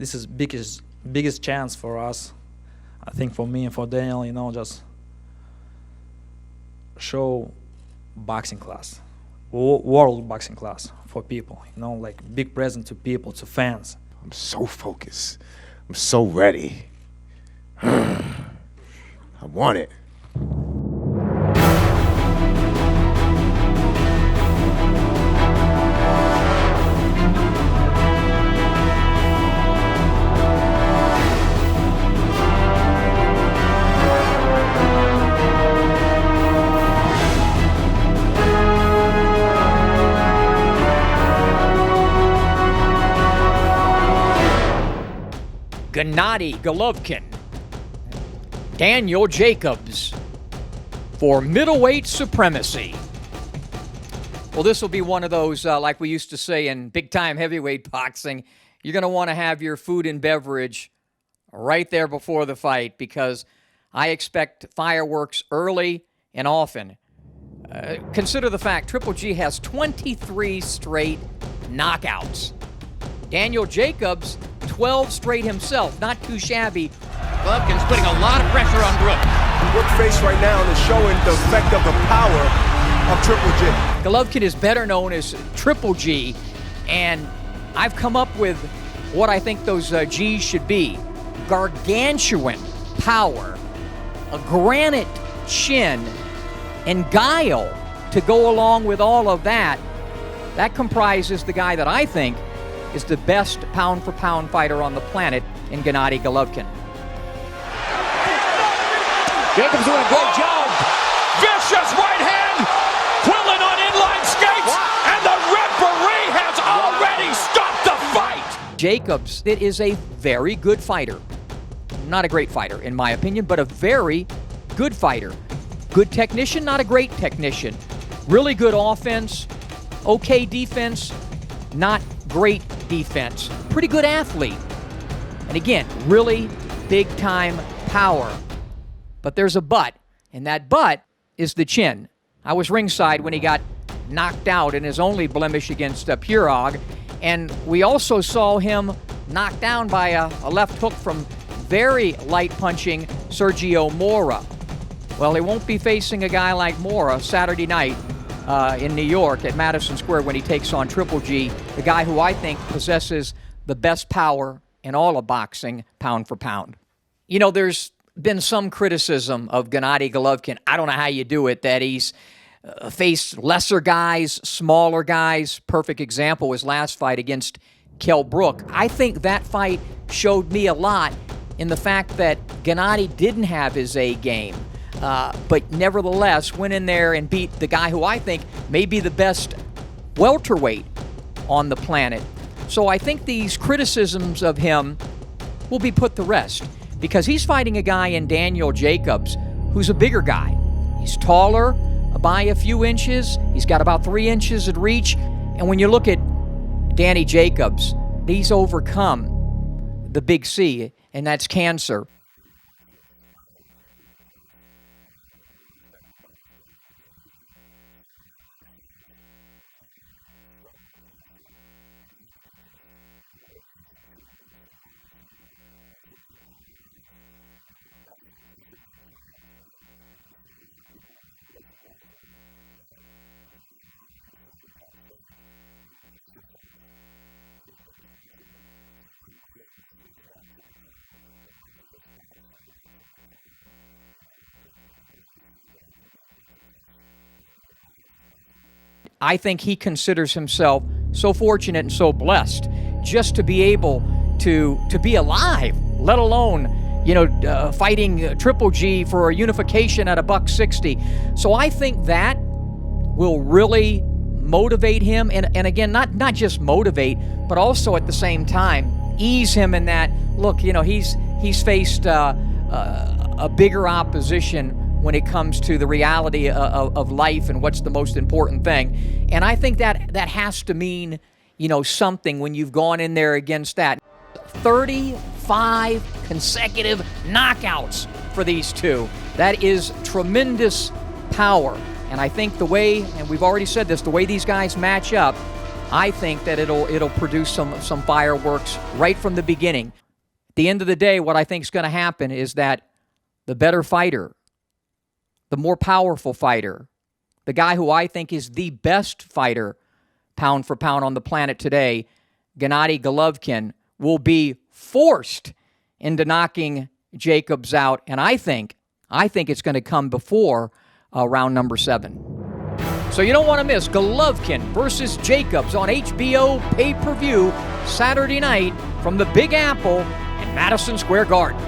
this is biggest chance for us. I think for me and for Daniel, you know, just show boxing class, world boxing class for people, you know, like big present to people, to fans. I'm so focused. I'm so ready. I want it. Gennady Golovkin, Daniel Jacobs for middleweight supremacy. Well, this will be one of those, like we used to say in big-time heavyweight boxing, you're going to want to have your food and beverage right there before the fight, because I expect fireworks early and often. Consider the fact Triple G has 23 straight knockouts. Daniel Jacobs, 12 straight himself, not too shabby. Golovkin's putting a lot of pressure on Brook. Brook's face right now is showing the effect of the power of Triple G. Golovkin is better known as Triple G, and I've come up with what I think those G's should be. Gargantuan power, a granite chin, and guile to go along with all of that. That comprises the guy that I think is the best pound-for-pound fighter on the planet in Gennady Golovkin. Jacobs doing a great job. Vicious right hand. Quillen on inline skates. And the referee has already stopped the fight. Jacobs is a very good fighter. Not a great fighter, in my opinion, but a very good fighter. Good technician, not a great technician. Really good offense, okay defense, not great defense. Pretty good athlete. And again, really big-time power. But there's a but, and that but is the chin. I was ringside when he got knocked out in his only blemish against Purog, and we also saw him knocked down by a left hook from very light-punching Sergio Mora. Well, he won't be facing a guy like Mora Saturday night in New York at Madison Square when he takes on Triple G, the guy who I think possesses the best power in all of boxing, pound for pound. You know, there's been some criticism of Gennady Golovkin. I don't know how you do it, that he's faced lesser guys, smaller guys. Perfect example was last fight against Kell Brook. I think that fight showed me a lot in the fact that Gennady didn't have his A game. But nevertheless went in there and beat the guy who I think may be the best welterweight on the planet. So I think these criticisms of him will be put to rest, because he's fighting a guy in Daniel Jacobs who's a bigger guy. He's taller by a few inches. He's got about 3 inches at reach. And when you look at Danny Jacobs, he's overcome the big C, and that's cancer. I think he considers himself so fortunate and so blessed just to be able to be alive, let alone, fighting Triple G for a unification at $160. So I think that will really motivate him, and again, not just motivate, but also at the same time ease him in that, look, he's faced a bigger opposition when it comes to the reality of life and what's the most important thing. And I think that has to mean, something when you've gone in there against that. 35 consecutive knockouts for these two. That is tremendous power. And I think the way, and we've already said this, the way these guys match up, I think that it'll produce some fireworks right from the beginning. At the end of the day, what I think is going to happen is that the better fighter, the more powerful fighter, the guy who I think is the best fighter pound for pound on the planet today, Gennady Golovkin, will be forced into knocking Jacobs out, and I think it's going to come before round number 7. So you don't want to miss Golovkin versus Jacobs on HBO pay-per-view Saturday night from the Big Apple in Madison Square Garden.